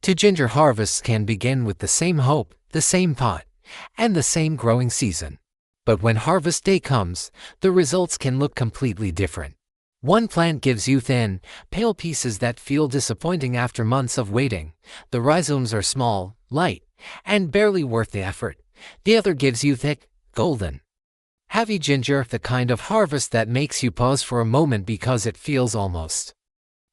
Two ginger harvests can begin with the same hope, the same pot, and the same growing season. But when harvest day comes, the results can look completely different. One plant gives you thin, pale pieces that feel disappointing after months of waiting. The rhizomes are small, light, and barely worth the effort. The other gives you thick, golden, heavy ginger, the kind of harvest that makes you pause for a moment because it feels almost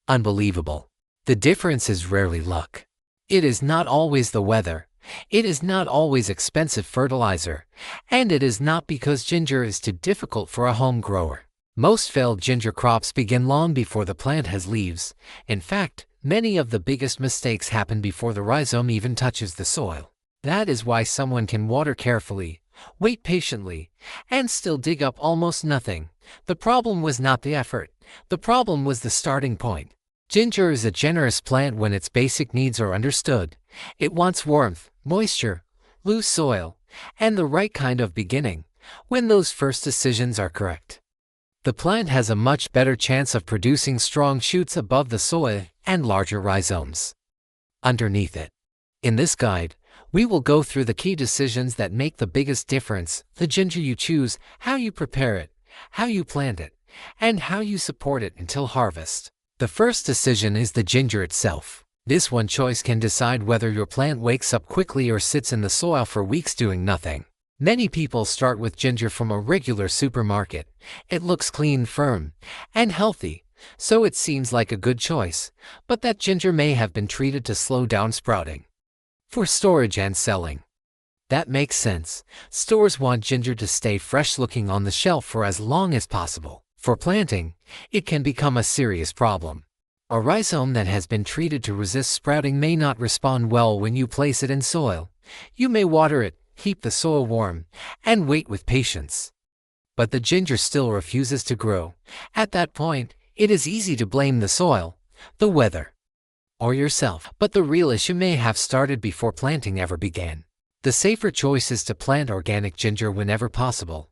unbelievable. The difference is rarely luck. It is not always the weather. It is not always expensive fertilizer. And it is not because ginger is too difficult for a home grower. Most failed ginger crops begin long before the plant has leaves. In fact, many of the biggest mistakes happen before the rhizome even touches the soil. That is why someone can water carefully, wait patiently, and still dig up almost nothing. The problem was not the effort. The problem was the starting point. Ginger is a generous plant when its basic needs are understood. It wants warmth, moisture, loose soil, and the right kind of beginning. When those first decisions are correct, the plant has a much better chance of producing strong shoots above the soil and larger rhizomes underneath it. In this guide, we will go through the key decisions that make the biggest difference: the ginger you choose, how you prepare it, how you plant it, and how you support it until harvest. The first decision is the ginger itself. This one choice can decide whether your plant wakes up quickly or sits in the soil for weeks doing nothing. Many people start with ginger from a regular supermarket. It looks clean, firm, and healthy, so it seems like a good choice, but that ginger may have been treated to slow down sprouting for storage and selling. That makes sense. Stores want ginger to stay fresh looking on the shelf for as long as possible. For planting, it can become a serious problem. A rhizome that has been treated to resist sprouting may not respond well when you place it in soil. You may water it, keep the soil warm, and wait with patience. But the ginger still refuses to grow. At that point, it is easy to blame the soil, the weather, or yourself. But the real issue may have started before planting ever began. The safer choice is to plant organic ginger whenever possible.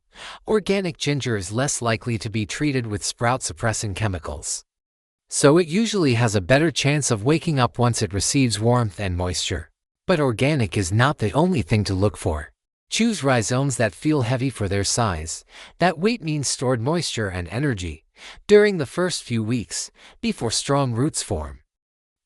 Organic ginger is less likely to be treated with sprout-suppressing chemicals, so it usually has a better chance of waking up once it receives warmth and moisture. But organic is not the only thing to look for. Choose rhizomes that feel heavy for their size. That weight means stored moisture and energy during the first few weeks, before strong roots form.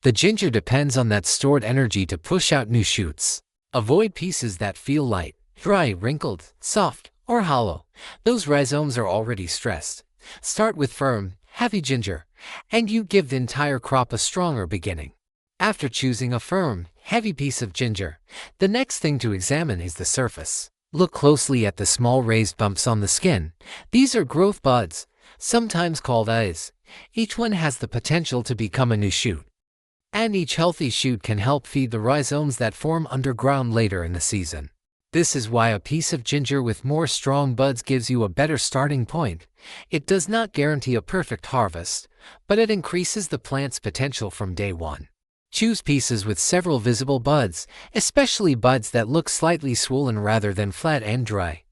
The ginger depends on that stored energy to push out new shoots. Avoid pieces that feel light, dry, wrinkled, soft, or hollow. Those rhizomes are already stressed. Start with firm, heavy ginger, and you give the entire crop a stronger beginning. After choosing a firm, heavy piece of ginger, the next thing to examine is the surface. Look closely at the small raised bumps on the skin. These are growth buds, sometimes called eyes. Each one has the potential to become a new shoot. And each healthy shoot can help feed the rhizomes that form underground later in the season. This is why a piece of ginger with more strong buds gives you a better starting point. It does not guarantee a perfect harvest, but it increases the plant's potential from day one. Choose pieces with several visible buds, especially buds that look slightly swollen rather than flat and dry.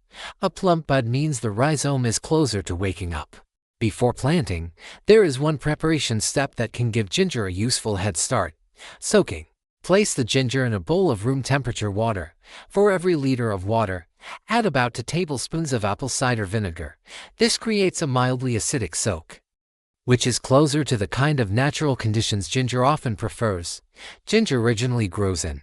A plump bud means the rhizome is closer to waking up. Before planting, there is one preparation step that can give ginger a useful head start: soaking. Place the ginger in a bowl of room temperature water. For every liter of water, add about 2 tablespoons of apple cider vinegar. This creates a mildly acidic soak, which is closer to the kind of natural conditions ginger often prefers. Ginger originally grows in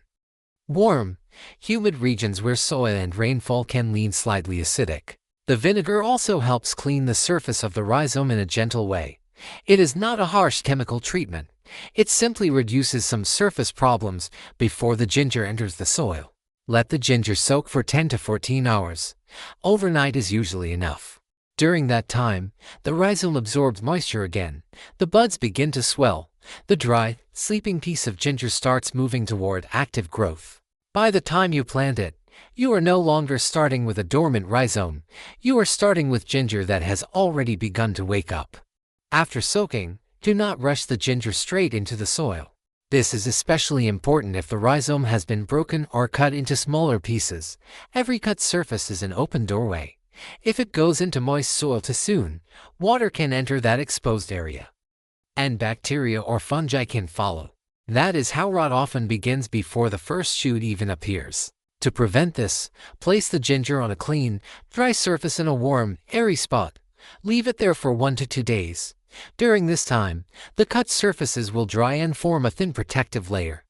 warm, humid regions where soil and rainfall can lean slightly acidic. The vinegar also helps clean the surface of the rhizome in a gentle way. It is not a harsh chemical treatment. It simply reduces some surface problems before the ginger enters the soil. Let the ginger soak for 10 to 14 hours. Overnight is usually enough. During that time, the rhizome absorbs moisture again. The buds begin to swell. The dry, sleeping piece of ginger starts moving toward active growth. By the time you plant it, you are no longer starting with a dormant rhizome. You are starting with ginger that has already begun to wake up. After soaking, do not rush the ginger straight into the soil. This is especially important if the rhizome has been broken or cut into smaller pieces. Every cut surface is an open doorway. If it goes into moist soil too soon, water can enter that exposed area, and bacteria or fungi can follow. That is how rot often begins before the first shoot even appears. To prevent this, place the ginger on a clean, dry surface in a warm, airy spot. Leave it there for 1 to 2 days. During this time, the cut surfaces will dry and form a thin protective layer.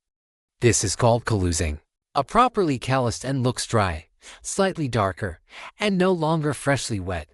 This is called callosing. A properly calloused end looks dry, slightly darker, and no longer freshly wet.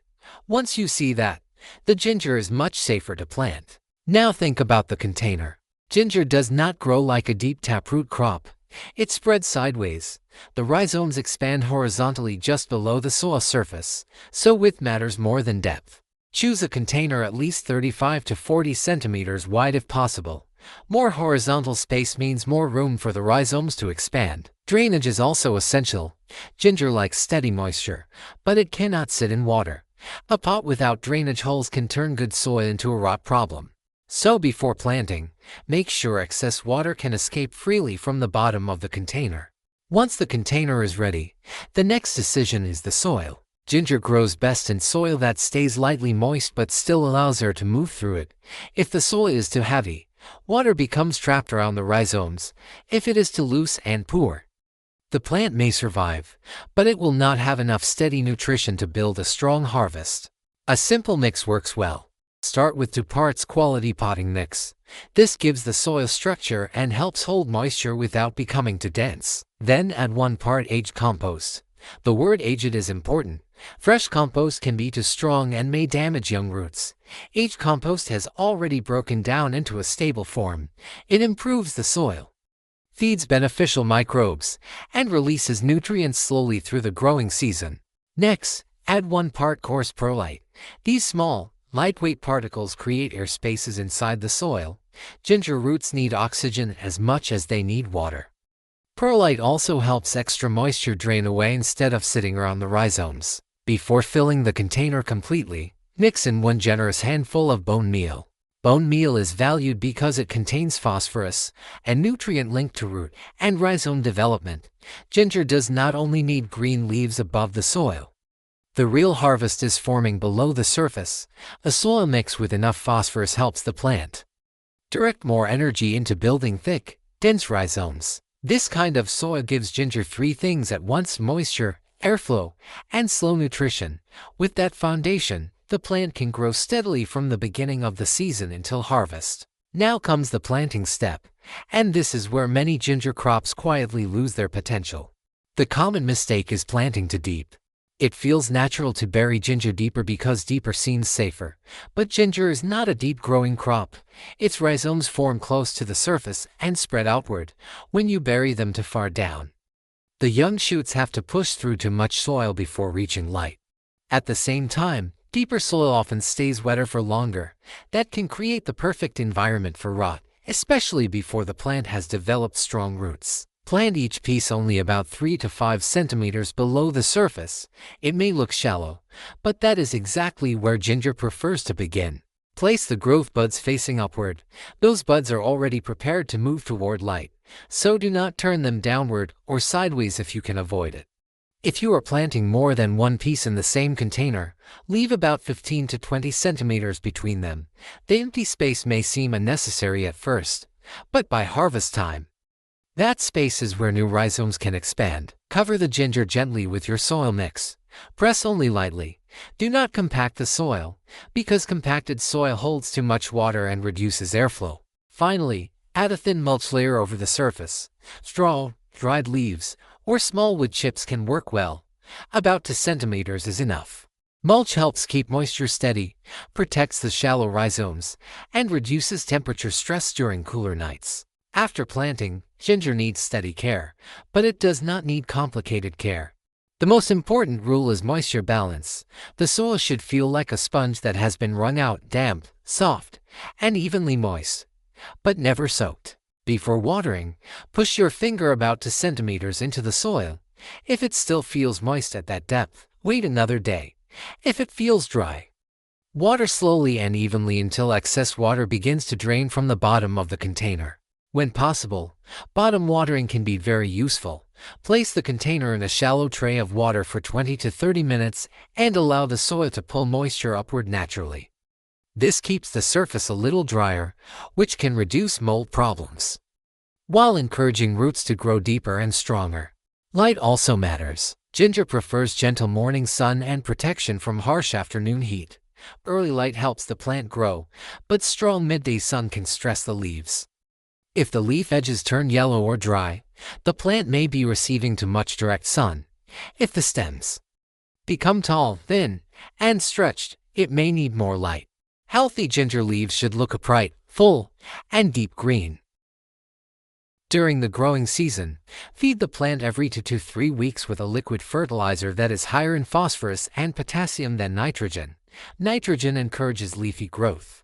Once you see that, the ginger is much safer to plant. Now think about the container. Ginger does not grow like a deep taproot crop. It spreads sideways. The rhizomes expand horizontally just below the soil surface, so width matters more than depth. Choose a container at least 35 to 40 centimeters wide if possible. More horizontal space means more room for the rhizomes to expand. Drainage is also essential. Ginger likes steady moisture, but it cannot sit in water. A pot without drainage holes can turn good soil into a rot problem. So before planting, make sure excess water can escape freely from the bottom of the container. Once the container is ready, the next decision is the soil. Ginger grows best in soil that stays lightly moist but still allows air to move through it. If the soil is too heavy, water becomes trapped around the rhizomes. If it is too loose and poor, the plant may survive, but it will not have enough steady nutrition to build a strong harvest. A simple mix works well. Start with 2 parts quality potting mix. This gives the soil structure and helps hold moisture without becoming too dense. Then add 1 part aged compost. The word aged is important. Fresh compost can be too strong and may damage young roots. Aged compost has already broken down into a stable form. It improves the soil, feeds beneficial microbes, and releases nutrients slowly through the growing season. Next, add 1 part coarse perlite. These small, lightweight particles create air spaces inside the soil. Ginger roots need oxygen as much as they need water. Perlite also helps extra moisture drain away instead of sitting around the rhizomes. Before filling the container completely, mix in 1 generous handful of bone meal. Bone meal is valued because it contains phosphorus, a nutrient linked to root and rhizome development. Ginger does not only need green leaves above the soil. The real harvest is forming below the surface. A soil mix with enough phosphorus helps the plant direct more energy into building thick, dense rhizomes. This kind of soil gives ginger 3 things at once: moisture, airflow, and slow nutrition. With that foundation, the plant can grow steadily from the beginning of the season until harvest. Now comes the planting step, and this is where many ginger crops quietly lose their potential. The common mistake is planting too deep. It feels natural to bury ginger deeper because deeper seems safer, but ginger is not a deep-growing crop. Its rhizomes form close to the surface and spread outward when you bury them too far down. The young shoots have to push through too much soil before reaching light. At the same time, deeper soil often stays wetter for longer. That can create the perfect environment for rot, especially before the plant has developed strong roots. Plant each piece only about 3 to 5 centimeters below the surface. It may look shallow, but that is exactly where ginger prefers to begin. Place the growth buds facing upward. Those buds are already prepared to move toward light, so do not turn them downward or sideways if you can avoid it. If you are planting more than 1 piece in the same container, leave about 15 to 20 centimeters between them. The empty space may seem unnecessary at first, but by harvest time, that space is where new rhizomes can expand. Cover the ginger gently with your soil mix. Press only lightly. Do not compact the soil, because compacted soil holds too much water and reduces airflow. Finally, add a thin mulch layer over the surface. Straw, dried leaves, or small wood chips can work well. About 2 centimeters is enough. Mulch helps keep moisture steady, protects the shallow rhizomes, and reduces temperature stress during cooler nights. After planting, ginger needs steady care, but it does not need complicated care. The most important rule is moisture balance. The soil should feel like a sponge that has been wrung out, damp, soft, and evenly moist, but never soaked. Before watering, push your finger about 2 centimeters into the soil. If it still feels moist at that depth, wait another day. If it feels dry, water slowly and evenly until excess water begins to drain from the bottom of the container. When possible, bottom watering can be very useful. Place the container in a shallow tray of water for 20 to 30 minutes and allow the soil to pull moisture upward naturally. This keeps the surface a little drier, which can reduce mold problems. while encouraging roots to grow deeper and stronger. Light also matters. Ginger prefers gentle morning sun and protection from harsh afternoon heat. Early light helps the plant grow, but strong midday sun can stress the leaves. If the leaf edges turn yellow or dry, the plant may be receiving too much direct sun. If the stems become tall, thin, and stretched, it may need more light. Healthy ginger leaves should look bright, full, and deep green. During the growing season, feed the plant every 2 to 3 weeks with a liquid fertilizer that is higher in phosphorus and potassium than nitrogen. Nitrogen encourages leafy growth,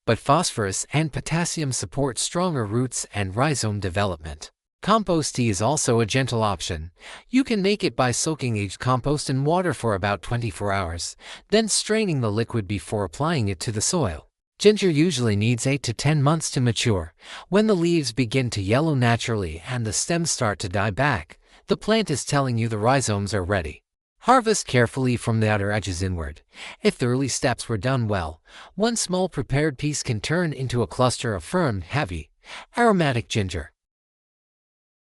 but phosphorus and potassium support stronger roots and rhizome development. Compost tea is also a gentle option. You can make it by soaking aged compost in water for about 24 hours, then straining the liquid before applying it to the soil. Ginger usually needs 8 to 10 months to mature. When the leaves begin to yellow naturally and the stems start to die back, the plant is telling you the rhizomes are ready. Harvest carefully from the outer edges inward. If the early steps were done well, one small prepared piece can turn into a cluster of firm, heavy, aromatic ginger.